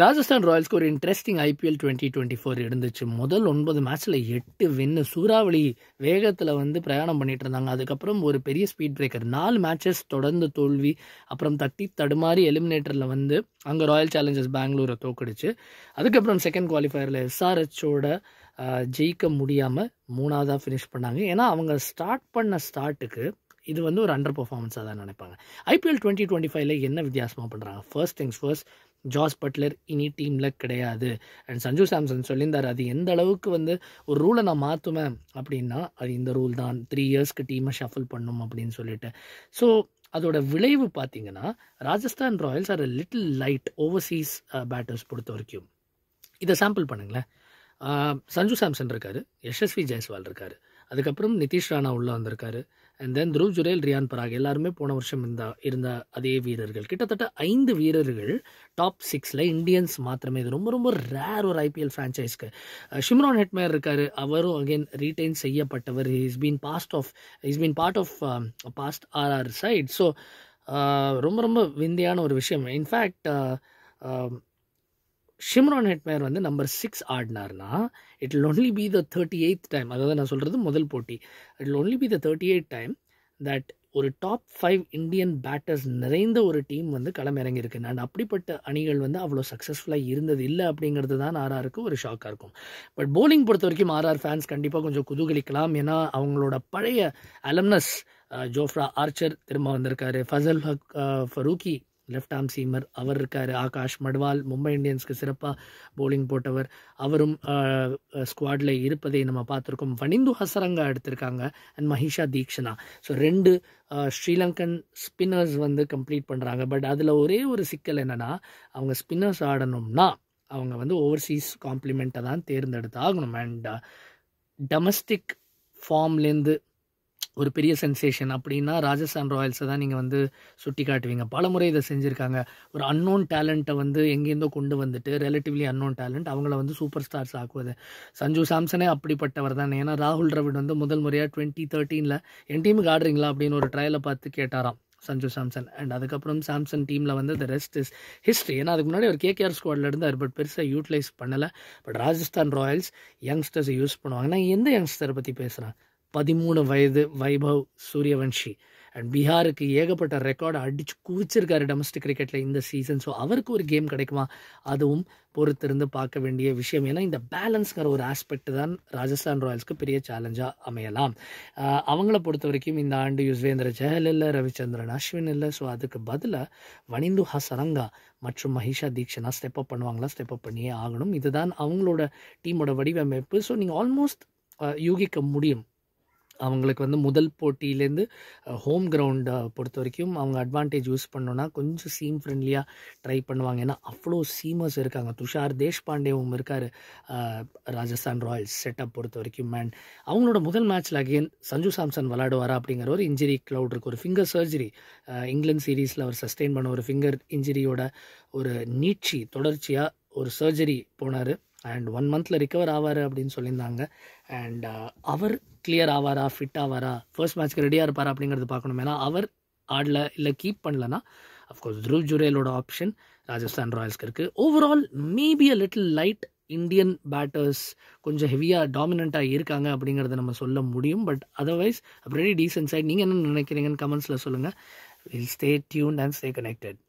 ராஜஸ்தான் ராயல்ஸ்க்கு ஒரு interesting IPL 2024 இருந்துச்சு. முதல் 9 மேட்ச்சில் 8 வின்னு, சூறாவளி வேகத்தில் பிரயாணம் பண்ணிட்டு இருந்தாங்க. அதுக்கப்புறம் ஒரு பெரிய ஸ்பீட் பிரேக்கர், 4 மேட்சஸ் தொடர்ந்து தோல்வி, அப்புறம் தட்டி தடுமாறி எலிமினேட்டரில் அங்கே ராயல் சேலஞ்சர்ஸ் பெங்களூரை தோக்கடிச்சு, அதுக்கப்புறம் செகண்ட் குவாலிஃபயரில் SRHோட ஜெயிக்க முடியாமல் 3ஆவதாக ஃபினிஷ் பண்ணாங்க. ஏன்னா அவங்க ஸ்டார்ட் பண்ண ஸ்டார்ட்டுக்கு இது ஒரு அண்டர் பர்ஃபார்மன்ஸாக தான் நினைப்பாங்க. IPL 2025 என்ன வித்தியாசமாக பண்ணுறாங்க? First things first, Jos Buttler இனி டீமில் கிடையாது. அண்ட் சஞ்சு சாம்சன் சொல்லியிருந்தார், அது எந்த அளவுக்கு ஒரு ரூலை நான் மாற்றுவேன் அப்படின்னா அது இந்த ரூல் தான், 3 இயர்ஸ்க்கு டீமை ஷஃபில் பண்ணும் அப்படின்னு சொல்லிட்டு. ஸோ அதோட விளைவு பார்த்தீங்கன்னா Rajasthan Royals are little light overseas batters பொறுத்த வரைக்கும். இதை சாம்பிள் பண்ணுங்களேன். சஞ்சு சாம்சன் இருக்கார், யசஸ்வி ஜெய்ஸ்வால் இருக்கார், அதுக்கப்புறம் நிதிஷ் ராணா உள்ளே வந்திருக்காரு, அண்ட் தென் த்ருவ் ஜுரேல், ரியான் பராக் எல்லாருமே போன வருஷம் இருந்த அதே வீரர்கள். கிட்டத்தட்ட 5 வீரர்கள் டாப் 6 இந்தியன்ஸ் மாத்திரமே. இது ரொம்ப ரொம்ப ரேர் ஒரு IPL ஃப்ரான்ச்சைஸ்க்கு. ஷிம்ரான் ஹெட்மேயர் இருக்கார், அவரும் அகெயின் ரீடைன் செய்யப்பட்டவர். Is been part of past RR side. So ரொம்ப ரொம்ப விந்தியான ஒரு விஷயம். இன்ஃபேக்ட் ஷிம்ரான் ஹெட்மேயர் நம்பர் 6 ஆடினார்னா it will only be the 38th time. அதாவது நான் சொல்கிறது முதல் போட்டி. It will only be the 38th time that ஒரு டாப் 5 இந்தியன் பேட்டர்ஸ் நிறைந்த ஒரு டீம் களம் இறங்கியிருக்கு. அண்ட் அப்படிப்பட்ட அணிகள் அவ்வளோ சக்ஸஸ்ஃபுல்லாக இருந்தது இல்லை அப்படிங்கிறது தான் RRக்கு ஒரு ஷாக்காக இருக்கும். பட் போலிங் பொறுத்த வரைக்கும் RR ஃபேன்ஸ் கண்டிப்பாக கொஞ்சம் குதூகலிக்கலாம். ஏன்னா அவங்களோட பழைய அலம்னஸ் ஜோஃப்ரா ஆர்ச்சர் திரும்ப வந்திருக்காரு, Fazal Farooqi left arm seamer அவர் இருக்கார், ஆகாஷ் மட்வால் மும்பை இந்தியன்ஸ்க்கு சிறப்பாக போலிங் போட்டவர், அவரும் ஸ்குவாடில் இருப்பதை நம்ம பார்த்துருக்கோம். வனிந்து ஹசரங்கா எடுத்திருக்காங்க and Maheesh Theekshana. So 2 Sri Lankan spinners complete பண்ணுறாங்க. பட் அதில் ஒரே ஒரு சிக்கல் என்னென்னா, அவங்க ஸ்பின்னர்ஸ் ஆடணும்னா அவங்க ஓவர்சீஸ் காம்ப்ளிமெண்ட்டை தான் தேர்ந்தெடுத்து ஆகணும். அண்ட் டொமஸ்டிக் ஃபார்ம்லேருந்து ஒரு பெரிய சென்சேஷன் அப்படின்னா ராஜஸ்தான் ராயல்ஸை தான் நீங்கள் சுட்டி காட்டுவீங்க. பல முறை இதை செஞ்சுருக்காங்க. ஒரு அன்னோன் டேலண்ட்டை எங்கேருந்தோ கொண்டு வந்துட்டு, ரிலேட்டிவ்லி அன்னோன் டேலண்ட், அவங்கள சூப்பர் ஸ்டார்ஸ் ஆக்குவது. சஞ்சு சாம்சனே அப்படிப்பட்டவர் தான். ஏன்னா ராகுல் டிராவிட் முதல் முறையாக 2013 என் டீமுக்கு ஆடுறீங்களா அப்படின்னு ஒரு ட்ரையலை பார்த்து கேட்டாராம் சஞ்சு சாம்சன். அண்ட் அதுக்கப்புறம் சாம்சன் டீமில் த ரெஸ்ட் இஸ் ஹிஸ்ட்ரி. ஏன்னா அதுக்கு முன்னாடி ஒரு KKR ஸ்குவாடில் இருந்தார், பட் பெருசாக யூட்டிலைஸ் பண்ணலை. பட் ராஜஸ்தான் ராயல்ஸ் யங்ஸ்டர்ஸை யூஸ் பண்ணுவாங்க. நான் எந்த யங்ஸ்டரை பற்றி பேசுகிறேன்? 13 வயது வைபவ் சூரியவன்ஷி. அண்ட் பீகாருக்கு ஏகப்பட்ட ரெக்கார்டை அடித்து குவிச்சிருக்காரு டொமஸ்டிக் கிரிக்கெட்டில் இந்த சீசன். ஸோ அவருக்கு ஒரு கேம் கிடைக்குமா? அதுவும் பொறுத்திருந்து பார்க்க வேண்டிய விஷயம். ஏன்னா இந்த பேலன்ஸ்ங்கிற ஒரு ஆஸ்பெக்ட் தான் ராஜஸ்தான் ராயல்ஸ்க்கு பெரிய சேலஞ்சாக அமையலாம். அவங்கள பொறுத்த வரைக்கும் இந்த ஆண்டு யுஸ்வேந்திர சஹல் இல்லை, ரவிச்சந்திரன் அஸ்வின் இல்லை. ஸோ அதுக்கு பதிலாக வனிந்து ஹசரங்கா மற்றும் மஹிஷா தீக்ஷனா ஸ்டெப் அப் பண்ணுவாங்களா? ஸ்டெப் அப் பண்ணியே ஆகணும். இதுதான் அவங்களோட டீமோட வடிவமைப்பு. ஸோ நீங்கள் ஆல்மோஸ்ட் யூகிக்க முடியும் அவங்களுக்கு முதல் போட்டியிலேருந்து ஹோம் கிரவுண்டை பொறுத்த வரைக்கும் அவங்க அட்வான்டேஜ் யூஸ் பண்ணோன்னா கொஞ்சம் சீம் ஃப்ரெண்ட்லியாக ட்ரை பண்ணுவாங்க. ஏன்னா அவ்வளோ சீமர்ஸ் இருக்காங்க. துஷார் தேஷ்பாண்டேவும் இருக்கார் ராஜஸ்தான் ராயல்ஸ் செட்டப் பொறுத்த வரைக்கும். அண்ட் அவங்களோட முதல் மேட்ச்சில் அகெயின் சஞ்சு சாம்சன் விளையாடுவாரா அப்படிங்கிற ஒரு இன்ஜுரி க்ளவுட் இருக்குது. ஒரு ஃபிங்கர் சர்ஜரி, இங்கிலாந்து சீரீஸில் அவர் சஸ்டெயின் பண்ண ஒரு ஃபிங்கர் இன்ஜுரியோட ஒரு நீட்சி தொடர்ச்சியாக ஒரு சர்ஜரி போனார். அண்ட் 1 monthல ரிகவர் ஆவார் அப்படின்னு சொல்லியிருந்தாங்க. அண்ட் அவர் கிளியர் ஆவாரா, ஃபிட் ஆவாரா, ஃபர்ஸ்ட் மேட்ச்க்கு ரெடியாக இருப்பாரா அப்படிங்கிறது பார்க்கணும். ஏன்னா அவர் ஆடல இல்லை கீப் பண்ணலன்னா அஃப்கோர்ஸ் த்ருவ் ஜுரேலோட ஆப்ஷன் ராஜஸ்தான் ராயல்ஸ்க்கு இருக்குது. Overall maybe a little light Indian batters கொஞ்சம் ஹெவியாக டாமினண்ட்டாக இருக்காங்க அப்படிங்கிறத நம்ம சொல்ல முடியும். But otherwise very decent side. நீங்கள் என்ன நினைக்கிறீங்கன்னு கமெண்ட்ஸில் சொல்லுங்கள். Will stay tuned and stay connected.